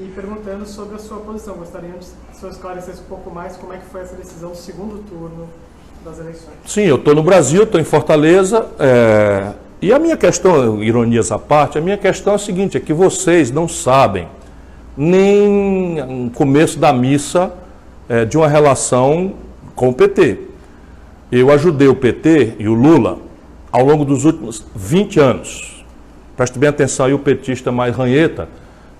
E perguntando sobre a sua posição, gostaria que o senhor esclarecesse um pouco mais como é que foi essa decisão do segundo turno das eleições. Sim, eu estou no Brasil, estou em Fortaleza, e a minha questão, ironias à parte, a minha questão é a seguinte, é que vocês não sabem nem o começo da missa de uma relação com o PT. Eu ajudei o PT e o Lula ao longo dos últimos 20 anos. Preste bem atenção aí, o petista mais ranheta.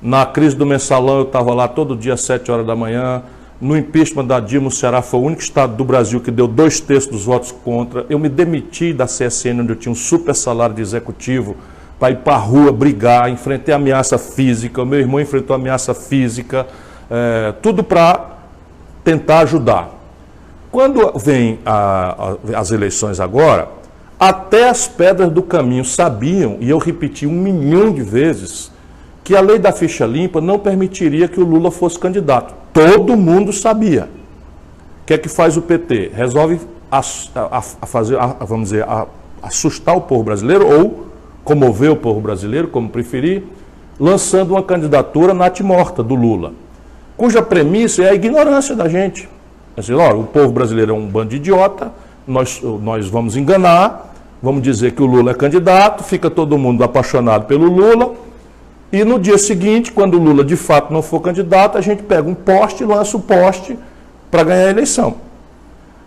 Na crise do mensalão eu estava lá todo dia às 7 horas da manhã. No impeachment da Dilma, o Ceará foi o único estado do Brasil que deu 2/3 dos votos contra. Eu me demiti da CSN, onde eu tinha um super salário de executivo, para ir para a rua brigar, enfrentei ameaça física, o meu irmão enfrentou ameaça física, tudo para tentar ajudar. Quando vem as eleições agora, até as pedras do caminho sabiam, e eu repeti 1 milhão de vezes, que a lei da ficha limpa não permitiria que o Lula fosse candidato. Todo mundo sabia. O que é que faz o PT? Resolve assustar o povo brasileiro ou comover o povo brasileiro, como preferir, lançando uma candidatura natimorta do Lula, cuja premissa é a ignorância da gente. Assim, o povo brasileiro é um bando de idiota, nós vamos enganar, vamos dizer que o Lula é candidato, fica todo mundo apaixonado pelo Lula, e no dia seguinte, quando o Lula de fato não for candidato, a gente pega um poste e lança o poste para ganhar a eleição.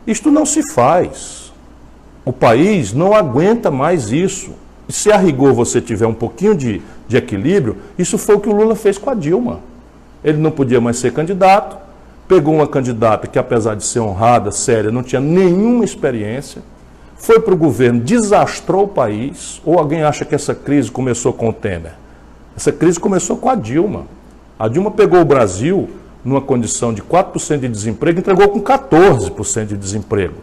Isto não se faz. O país não aguenta mais isso. E se a rigor você tiver um pouquinho de equilíbrio, isso foi o que o Lula fez com a Dilma. Ele não podia mais ser candidato, pegou uma candidata que, apesar de ser honrada, séria, não tinha nenhuma experiência, foi para o governo, desastrou o país. Ou alguém acha que essa crise começou com o Temer? Essa crise começou com a Dilma. A Dilma pegou o Brasil numa condição de 4% de desemprego e entregou com 14% de desemprego.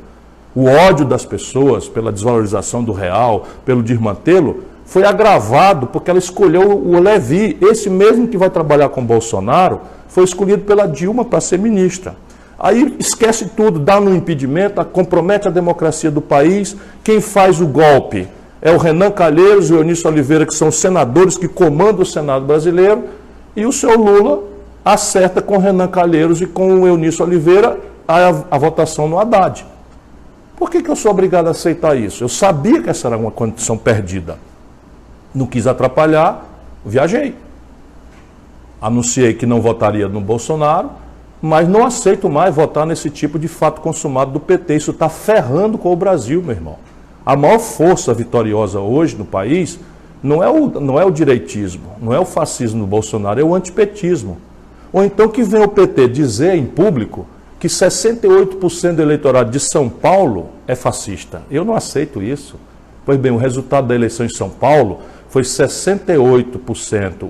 O ódio das pessoas pela desvalorização do real, pelo desmantelo, foi agravado porque ela escolheu o Levi, esse mesmo que vai trabalhar com Bolsonaro, foi escolhido pela Dilma para ser ministra. Aí esquece tudo, dá no impedimento, compromete a democracia do país. Quem faz o golpe é o Renan Calheiros e o Eunício Oliveira, que são senadores que comandam o Senado brasileiro, e o seu Lula acerta com o Renan Calheiros e com o Eunício Oliveira a votação no Haddad. Por que eu sou obrigado a aceitar isso? Eu sabia que essa era uma condição perdida. Não quis atrapalhar, viajei. Anunciei que não votaria no Bolsonaro, mas não aceito mais votar nesse tipo de fato consumado do PT. Isso está ferrando com o Brasil, meu irmão. A maior força vitoriosa hoje no país não é o direitismo, não é o fascismo do Bolsonaro, é o antipetismo. Ou então que vem o PT dizer em público que 68% do eleitorado de São Paulo é fascista. Eu não aceito isso. Pois bem, o resultado da eleição em São Paulo foi 68%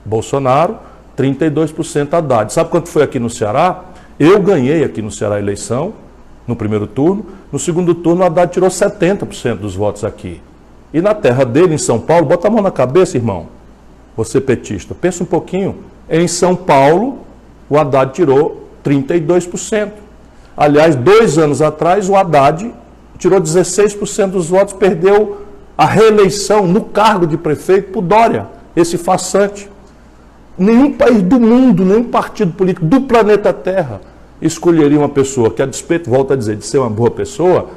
Bolsonaro, 32% Haddad. Sabe quanto foi aqui no Ceará? Eu ganhei aqui no Ceará a eleição, no primeiro turno. No segundo turno, o Haddad tirou 70% dos votos aqui. E na terra dele, em São Paulo, bota a mão na cabeça, irmão. Você petista, pensa um pouquinho. Em São Paulo, o Haddad tirou 32%. Aliás, 2 anos atrás, o Haddad tirou 16% dos votos, perdeu a reeleição no cargo de prefeito por Dória, esse farsante. Nenhum país do mundo, nenhum partido político do planeta Terra escolheria uma pessoa que, a despeito, volto a dizer, de ser uma boa pessoa,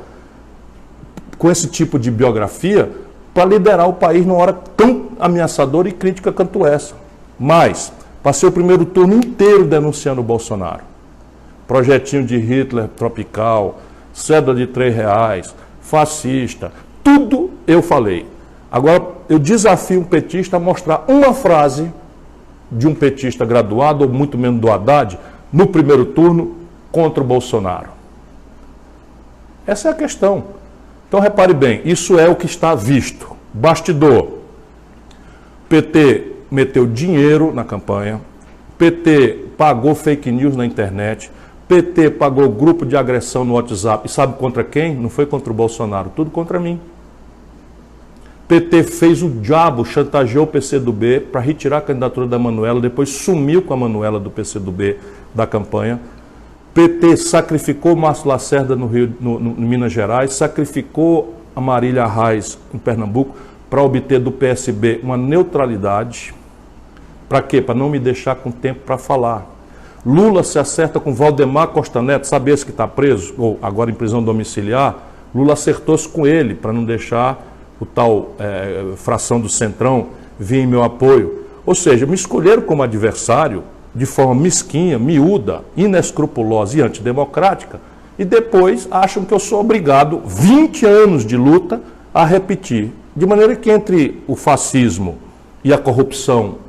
com esse tipo de biografia, para liderar o país numa hora tão ameaçadora e crítica quanto essa. Mas passei o primeiro turno inteiro denunciando o Bolsonaro. Projetinho de Hitler tropical, cédula de R$3, fascista, tudo eu falei. Agora, eu desafio um petista a mostrar uma frase de um petista graduado, ou muito menos do Haddad, no primeiro turno, contra o Bolsonaro. Essa é a questão. Então, repare bem, isso é o que está visto. Bastidor. PT meteu dinheiro na campanha, PT pagou fake news na internet, PT pagou grupo de agressão no WhatsApp. E sabe contra quem? Não foi contra o Bolsonaro, tudo contra mim. PT fez o diabo, chantageou o PCdoB para retirar a candidatura da Manuela, depois sumiu com a Manuela do PCdoB da campanha. PT sacrificou o Márcio Lacerda no Minas Gerais, sacrificou a Marília Reis em Pernambuco para obter do PSB uma neutralidade, Para quê? Para não me deixar com tempo para falar. Lula se acerta com Valdemar Costa Neto, sabe esse que está preso, ou agora em prisão domiciliar? Lula acertou-se com ele para não deixar o tal fração do Centrão vir em meu apoio. Ou seja, me escolheram como adversário de forma mesquinha, miúda, inescrupulosa e antidemocrática, e depois acham que eu sou obrigado, 20 anos de luta, a repetir. De maneira que entre o fascismo e a corrupção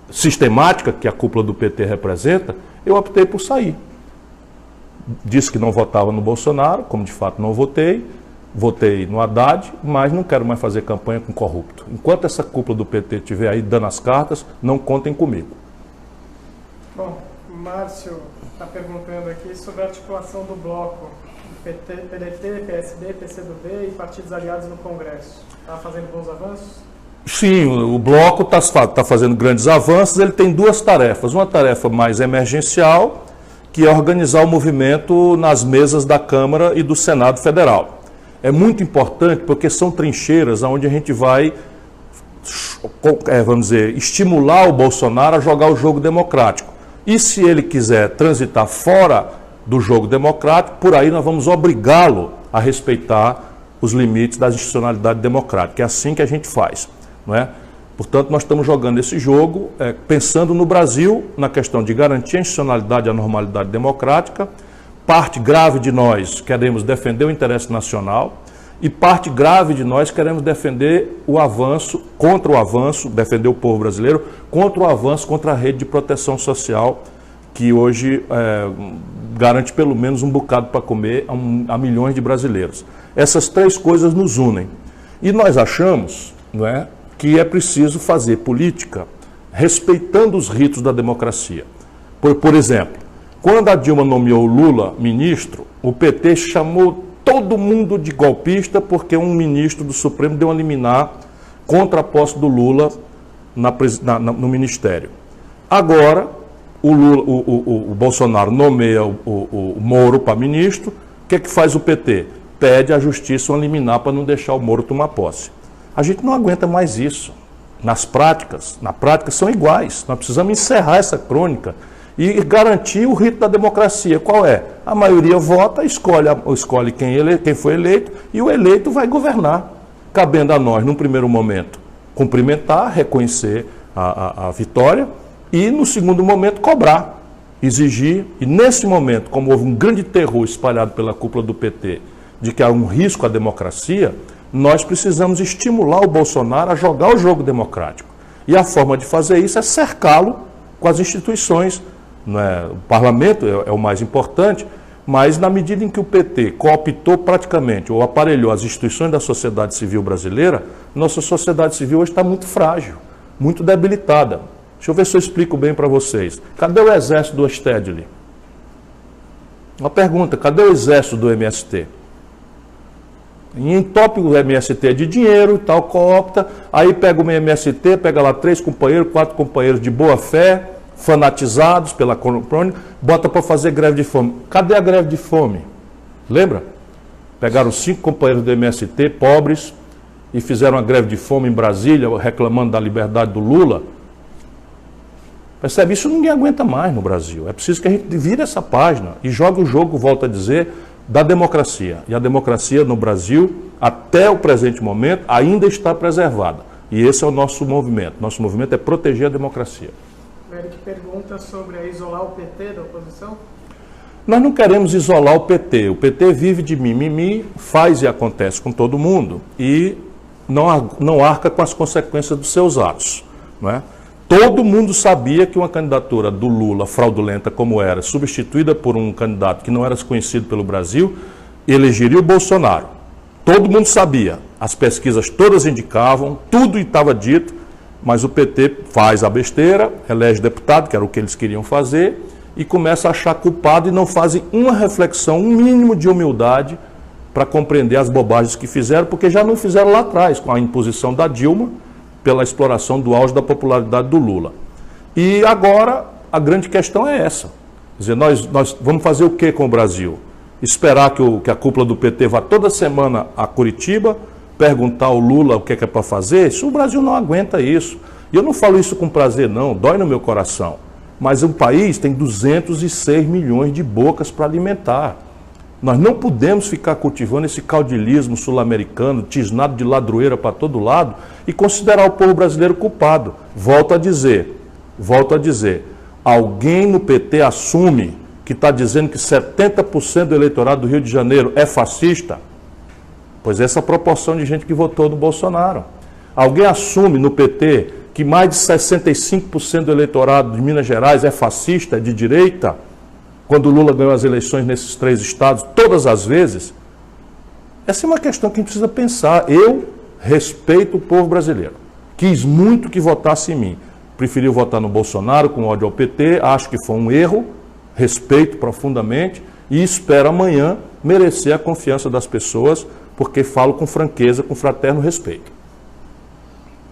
sistemática que a cúpula do PT representa, eu optei por sair. Disse que não votava no Bolsonaro, como de fato não votei, votei no Haddad, mas não quero mais fazer campanha com corrupto. Enquanto essa cúpula do PT estiver aí dando as cartas, não contem comigo. Bom, Márcio está perguntando aqui sobre a articulação do bloco PT, PDT, PSD, PCdoB e partidos aliados no Congresso. Está fazendo bons avanços? Sim, o bloco está fazendo grandes avanços. Ele tem duas tarefas. Uma tarefa mais emergencial, que é organizar o movimento nas mesas da Câmara e do Senado Federal. É muito importante porque são trincheiras onde a gente vai, vamos dizer, estimular o Bolsonaro a jogar o jogo democrático. E se ele quiser transitar fora do jogo democrático, por aí nós vamos obrigá-lo a respeitar os limites da institucionalidade democrática. É assim que a gente faz. Não é? Portanto, nós estamos jogando esse jogo pensando no Brasil, na questão de garantir a institucionalidade e a normalidade democrática. Parte grave de nós queremos defender o interesse nacional e parte grave de nós queremos defender o avanço, contra o avanço, defender o povo brasileiro, contra o avanço, contra a rede de proteção social, que hoje garante pelo menos um bocado para comer a milhões de brasileiros. Essas três coisas nos unem. E nós achamos, não é, que é preciso fazer política respeitando os ritos da democracia. Por exemplo, quando a Dilma nomeou Lula ministro, o PT chamou todo mundo de golpista porque um ministro do Supremo deu uma liminar contra a posse do Lula no ministério. Agora, o Bolsonaro nomeia o Moro para ministro, o que faz o PT? Pede à justiça uma liminar para não deixar o Moro tomar posse. A gente não aguenta mais isso. Na prática são iguais. Nós precisamos encerrar essa crônica e garantir o rito da democracia. Qual é? A maioria vota, escolhe quem foi eleito e o eleito vai governar. Cabendo a nós, num primeiro momento, cumprimentar, reconhecer a vitória e, no segundo momento, cobrar, exigir. E, nesse momento, como houve um grande terror espalhado pela cúpula do PT de que há um risco à democracia, nós precisamos estimular o Bolsonaro a jogar o jogo democrático. E a forma de fazer isso é cercá-lo com as instituições. Não é? O parlamento é o mais importante, mas na medida em que o PT cooptou praticamente ou aparelhou as instituições da sociedade civil brasileira, nossa sociedade civil hoje está muito frágil, muito debilitada. Deixa eu ver se eu explico bem para vocês. Cadê o exército do Stedley? Uma pergunta, cadê o exército do MST? E entope o MST de dinheiro e tal, coopta, aí pega o MST, pega lá 3 companheiros, 4 companheiros de boa fé, fanatizados pela crônica, bota para fazer greve de fome. Cadê a greve de fome? Lembra? Pegaram 5 companheiros do MST, pobres, e fizeram uma greve de fome em Brasília, reclamando da liberdade do Lula. Percebe? Isso ninguém aguenta mais no Brasil. É preciso que a gente vire essa página e jogue o jogo, volto a dizer, da democracia. E a democracia no Brasil, até o presente momento, ainda está preservada. E esse é o nosso movimento. Nosso movimento é proteger a democracia. O Eric pergunta sobre isolar o PT da oposição? Nós não queremos isolar o PT. O PT vive de mimimi, faz e acontece com todo mundo e não arca com as consequências dos seus atos. Não é? Todo mundo sabia que uma candidatura do Lula, fraudulenta como era, substituída por um candidato que não era conhecido pelo Brasil, elegeria o Bolsonaro. Todo mundo sabia. As pesquisas todas indicavam, tudo estava dito, mas o PT faz a besteira, elege deputado, que era o que eles queriam fazer, e começa a achar culpado e não fazem uma reflexão, um mínimo de humildade para compreender as bobagens que fizeram, porque já não fizeram lá atrás, com a imposição da Dilma, pela exploração do auge da popularidade do Lula. E agora a grande questão é essa. Quer dizer, nós vamos fazer o que com o Brasil? Esperar que a cúpula do PT vá toda semana a Curitiba, perguntar ao Lula o que é para fazer? Isso, o Brasil não aguenta isso. E eu não falo isso com prazer não, dói no meu coração. Mas um país tem 206 milhões de bocas para alimentar. Nós não podemos ficar cultivando esse caudilismo sul-americano, tisnado de ladroeira para todo lado, e considerar o povo brasileiro culpado. Volto a dizer, alguém no PT assume que está dizendo que 70% do eleitorado do Rio de Janeiro é fascista? Pois essa proporção de gente que votou no Bolsonaro. Alguém assume no PT que mais de 65% do eleitorado de Minas Gerais é fascista, é de direita? Quando Lula ganhou as eleições nesses 3 estados, todas as vezes? Essa é uma questão que a gente precisa pensar. Eu respeito o povo brasileiro. Quis muito que votasse em mim. Preferiu votar no Bolsonaro com ódio ao PT, acho que foi um erro, respeito profundamente e espero amanhã merecer a confiança das pessoas, porque falo com franqueza, com fraterno respeito.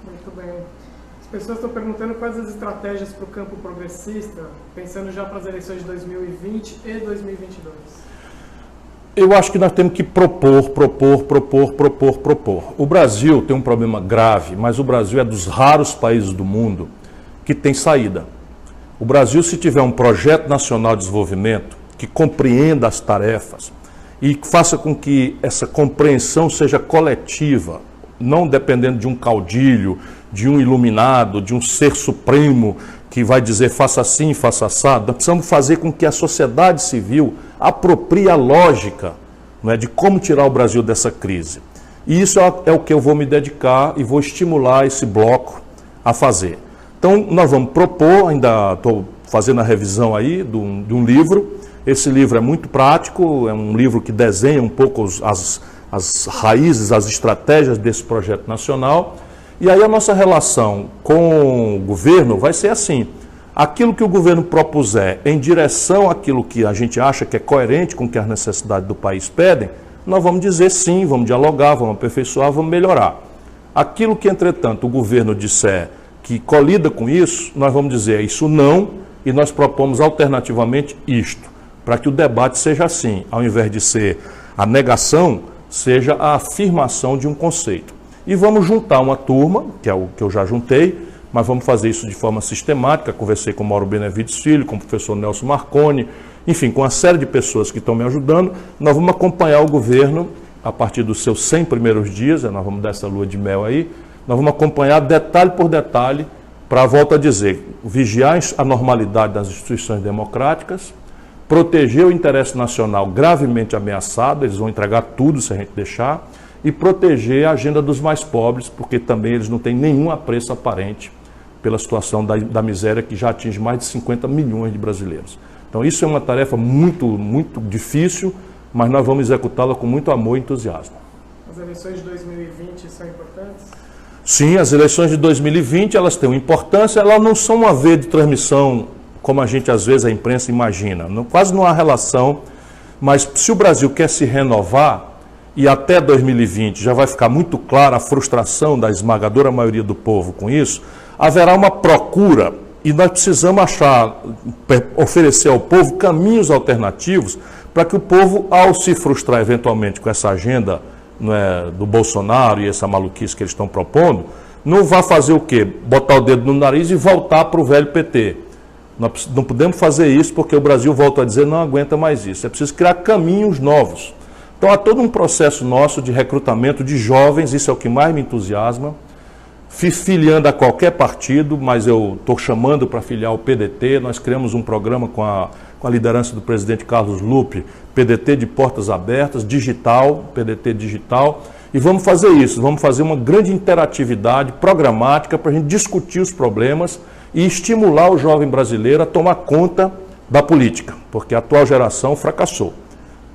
Muito bem. As pessoas estão perguntando quais as estratégias para o campo progressista, pensando já para as eleições de 2020 e 2022. Eu acho que nós temos que propor. O Brasil tem um problema grave, mas o Brasil é dos raros países do mundo que tem saída. O Brasil, se tiver um projeto nacional de desenvolvimento que compreenda as tarefas e faça com que essa compreensão seja coletiva, não dependendo de um caudilho, de um iluminado, de um ser supremo que vai dizer faça assim, faça assado. Nós precisamos fazer com que a sociedade civil aproprie a lógica, não é, de como tirar o Brasil dessa crise. E isso é o que eu vou me dedicar e vou estimular esse bloco a fazer. Então, nós vamos propor, ainda estou fazendo a revisão aí de um livro. Esse livro é muito prático, é um livro que desenha um pouco as raízes, as estratégias desse projeto nacional. E aí a nossa relação com o governo vai ser assim. Aquilo que o governo propuser em direção àquilo que a gente acha que é coerente com o que as necessidades do país pedem, nós vamos dizer sim, vamos dialogar, vamos aperfeiçoar, vamos melhorar. Aquilo que, entretanto, o governo disser que colida com isso, nós vamos dizer isso não, e nós propomos alternativamente isto, para que o debate seja assim, ao invés de ser a negação, seja a afirmação de um conceito. E vamos juntar uma turma, que é o que eu já juntei, mas vamos fazer isso de forma sistemática. Conversei com o Mauro Benevides Filho, com o professor Nelson Marconi, enfim, com uma série de pessoas que estão me ajudando. Nós vamos acompanhar o governo a partir dos seus 100 primeiros dias, nós vamos dar essa lua de mel aí, nós vamos acompanhar detalhe por detalhe, para, volto a dizer, vigiar a normalidade das instituições democráticas, proteger o interesse nacional gravemente ameaçado, eles vão entregar tudo se a gente deixar, e proteger a agenda dos mais pobres, porque também eles não têm nenhum apreço aparente pela situação da miséria que já atinge mais de 50 milhões de brasileiros. Então isso é uma tarefa muito, muito difícil, mas nós vamos executá-la com muito amor e entusiasmo. As eleições de 2020 são importantes? Sim, as eleições de 2020 elas têm uma importância, elas não são uma vez de transmissão como a gente às vezes a imprensa imagina, quase não há relação, mas se o Brasil quer se renovar, e até 2020 já vai ficar muito clara a frustração da esmagadora maioria do povo com isso, haverá uma procura e nós precisamos oferecer ao povo caminhos alternativos para que o povo, ao se frustrar eventualmente com essa agenda, não é, do Bolsonaro e essa maluquice que eles estão propondo, não vá fazer o quê? Botar o dedo no nariz e voltar para o velho PT. Nós não podemos fazer isso porque o Brasil, volta a dizer, não aguenta mais isso. É preciso criar caminhos novos. Então há todo um processo nosso de recrutamento de jovens, isso é o que mais me entusiasma, filiando a qualquer partido, mas eu estou chamando para filiar o PDT, nós criamos um programa com a liderança do presidente Carlos Lupe, PDT de portas abertas, digital, PDT digital, e vamos fazer isso, vamos fazer uma grande interatividade programática para a gente discutir os problemas e estimular o jovem brasileiro a tomar conta da política, porque a atual geração fracassou.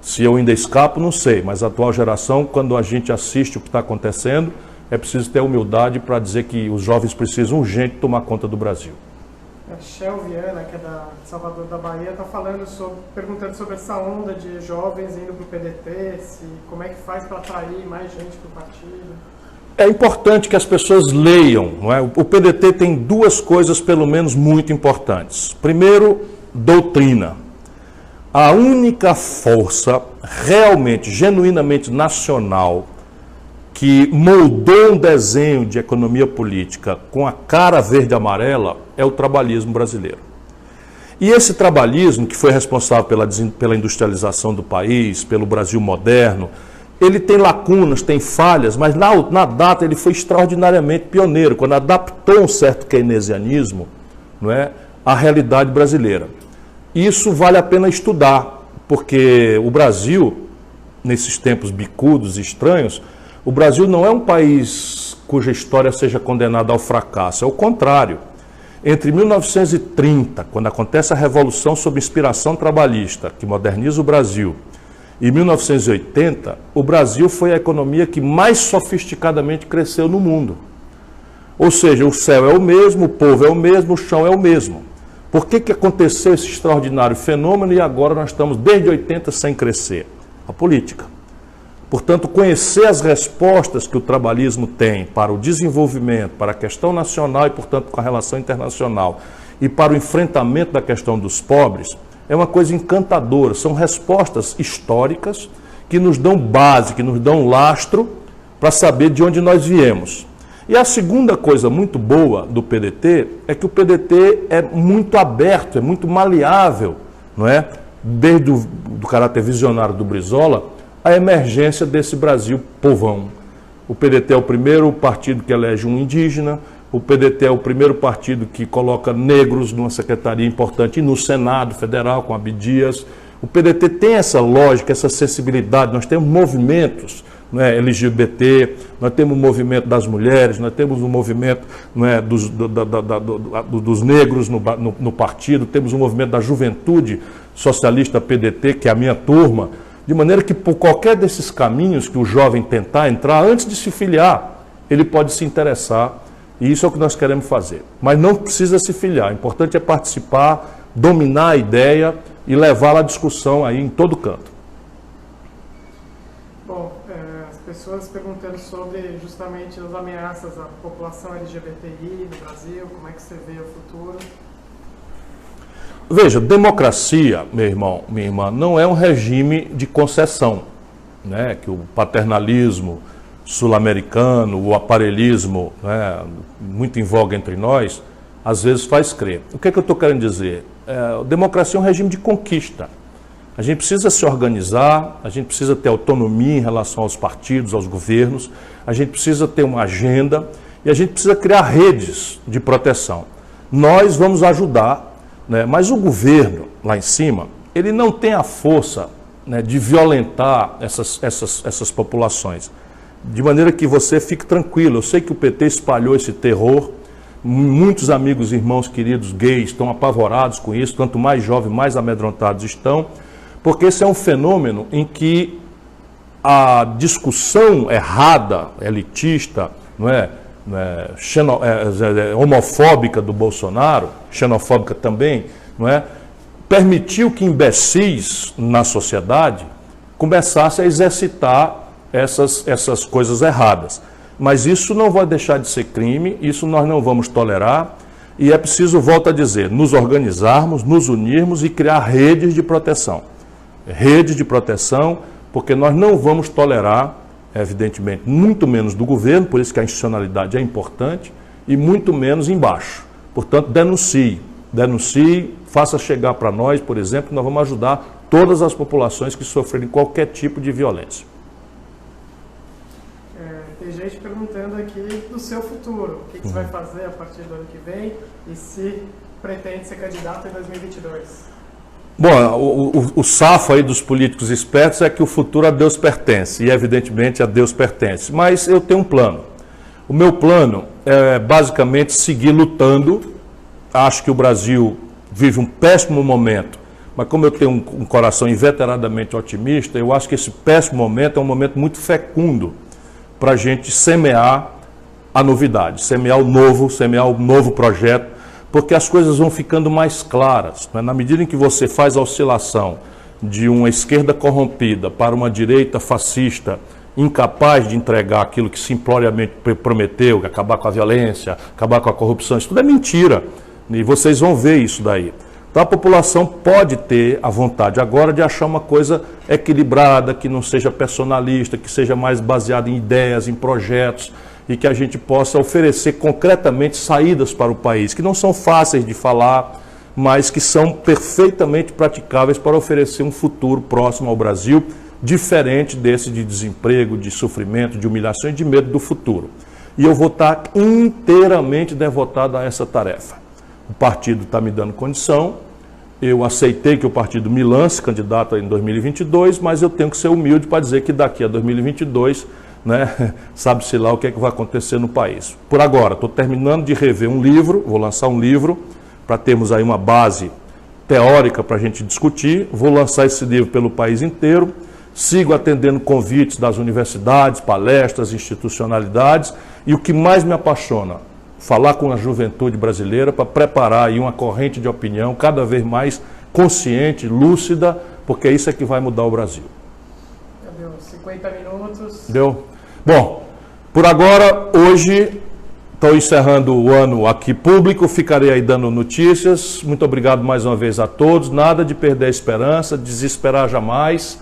Se eu ainda escapo, não sei, mas a atual geração, quando a gente assiste o que está acontecendo, é preciso ter humildade para dizer que os jovens precisam urgente tomar conta do Brasil. A Shell Viana, que é de Salvador da Bahia, está perguntando sobre essa onda de jovens indo para o PDT, como é que faz para atrair mais gente para o partido. É importante que as pessoas leiam, não é? O PDT tem duas coisas, pelo menos, muito importantes. Primeiro, doutrina. A única força realmente, genuinamente nacional, que moldou um desenho de economia política com a cara verde e amarela é o trabalhismo brasileiro. E esse trabalhismo, que foi responsável pela industrialização do país, pelo Brasil moderno, ele tem lacunas, tem falhas, mas na data ele foi extraordinariamente pioneiro, quando adaptou um certo keynesianismo, não é, à realidade brasileira. Isso vale a pena estudar, porque o Brasil, nesses tempos bicudos e estranhos, o Brasil não é um país cuja história seja condenada ao fracasso, é o contrário. Entre 1930, quando acontece a Revolução sob inspiração trabalhista, que moderniza o Brasil, e 1980, o Brasil foi a economia que mais sofisticadamente cresceu no mundo. Ou seja, o céu é o mesmo, o povo é o mesmo, o chão é o mesmo. Por que aconteceu esse extraordinário fenômeno e agora nós estamos desde 80 sem crescer? A política. Portanto, conhecer as respostas que o trabalhismo tem para o desenvolvimento, para a questão nacional e, portanto, com a relação internacional e para o enfrentamento da questão dos pobres, é uma coisa encantadora. São respostas históricas que nos dão base, que nos dão lastro para saber de onde nós viemos. E a segunda coisa muito boa do PDT é que o PDT é muito aberto, é muito maleável, não é? Desde do caráter visionário do Brizola, a emergência desse Brasil povão. O PDT é o primeiro partido que elege um indígena, o PDT é o primeiro partido que coloca negros numa secretaria importante e no Senado Federal, com Abdias. O PDT tem essa lógica, essa sensibilidade. Nós temos movimentos, não é, LGBT, nós temos o movimento das mulheres, nós temos o movimento, não é, dos negros no partido, temos o movimento da juventude socialista PDT, que é a minha turma, de maneira que por qualquer desses caminhos que o jovem tentar entrar, antes de se filiar, ele pode se interessar, e isso é o que nós queremos fazer. Mas não precisa se filiar, o importante é participar, dominar a ideia e levá-la à discussão aí em todo canto. Bom, as pessoas perguntando sobre justamente as ameaças à população LGBTI no Brasil, como é que você vê o futuro? Veja, democracia, meu irmão, minha irmã, não é um regime de concessão, né? Que o paternalismo sul-americano, o aparelhismo, né, muito em voga entre nós, às vezes faz crer. O que é que eu estou querendo dizer? Democracia é um regime de conquista. A gente precisa se organizar, a gente precisa ter autonomia em relação aos partidos, aos governos, a gente precisa ter uma agenda e a gente precisa criar redes de proteção. Nós vamos ajudar, né, mas o governo, lá em cima, ele não tem a força, né, de violentar essas populações. De maneira que você fique tranquilo. Eu sei que o PT espalhou esse terror. Muitos amigos, irmãos queridos gays estão apavorados com isso. Quanto mais jovens, mais amedrontados estão. Porque esse é um fenômeno em que a discussão errada, elitista, não é, homofóbica do Bolsonaro, xenofóbica também, não é, permitiu que imbecis na sociedade começassem a exercitar essas coisas erradas. Mas isso não vai deixar de ser crime, isso nós não vamos tolerar, e é preciso, volto a dizer, nos organizarmos, nos unirmos e criar redes de proteção. Redes de proteção, porque nós não vamos tolerar, evidentemente, muito menos do governo, por isso que a institucionalidade é importante, e muito menos embaixo. Portanto, denuncie, faça chegar para nós, por exemplo, que nós vamos ajudar todas as populações que sofrerem qualquer tipo de violência. Tem gente perguntando aqui do seu futuro, o que você vai fazer a partir do ano que vem e se pretende ser candidato em 2022. Bom, o safo aí dos políticos espertos é que o futuro a Deus pertence, e evidentemente a Deus pertence, mas eu tenho um plano. O meu plano é basicamente seguir lutando. Acho que o Brasil vive um péssimo momento, mas como eu tenho um coração inveteradamente otimista, eu acho que esse péssimo momento é um momento muito fecundo para a gente semear a novidade, semear o novo projeto, porque as coisas vão ficando mais claras, né? Na medida em que você faz a oscilação de uma esquerda corrompida para uma direita fascista, incapaz de entregar aquilo que simploriamente prometeu, acabar com a violência, acabar com a corrupção, isso tudo é mentira, e vocês vão ver isso daí. Então a população pode ter a vontade agora de achar uma coisa equilibrada, que não seja personalista, que seja mais baseada em ideias, em projetos, e que a gente possa oferecer concretamente saídas para o país, que não são fáceis de falar, mas que são perfeitamente praticáveis para oferecer um futuro próximo ao Brasil, diferente desse de desemprego, de sofrimento, de humilhação e de medo do futuro. E eu vou estar inteiramente devotado a essa tarefa. O partido está me dando condição, eu aceitei que o partido me lance candidato em 2022, mas eu tenho que ser humilde para dizer que daqui a 2022, né, sabe-se lá o que é que vai acontecer no país. Por agora, estou terminando de rever um livro, vou lançar um livro, para termos aí uma base teórica para a gente discutir, vou lançar esse livro pelo país inteiro, sigo atendendo convites das universidades, palestras, institucionalidades, e o que mais me apaixona, falar com a juventude brasileira para preparar aí uma corrente de opinião cada vez mais consciente, lúcida, porque isso é que vai mudar o Brasil. Já deu 50 minutos. Deu? Bom, por agora, hoje, estou encerrando o ano aqui público, ficarei aí dando notícias. Muito obrigado mais uma vez a todos. Nada de perder a esperança, desesperar jamais.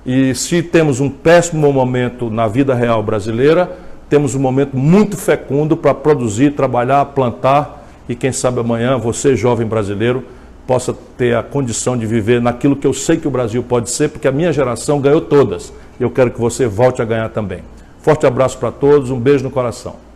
E se temos um péssimo momento na vida real brasileira, temos um momento muito fecundo para produzir, trabalhar, plantar e quem sabe amanhã você, jovem brasileiro, possa ter a condição de viver naquilo que eu sei que o Brasil pode ser, porque a minha geração ganhou todas. Eu quero que você volte a ganhar também. Forte abraço para todos, um beijo no coração.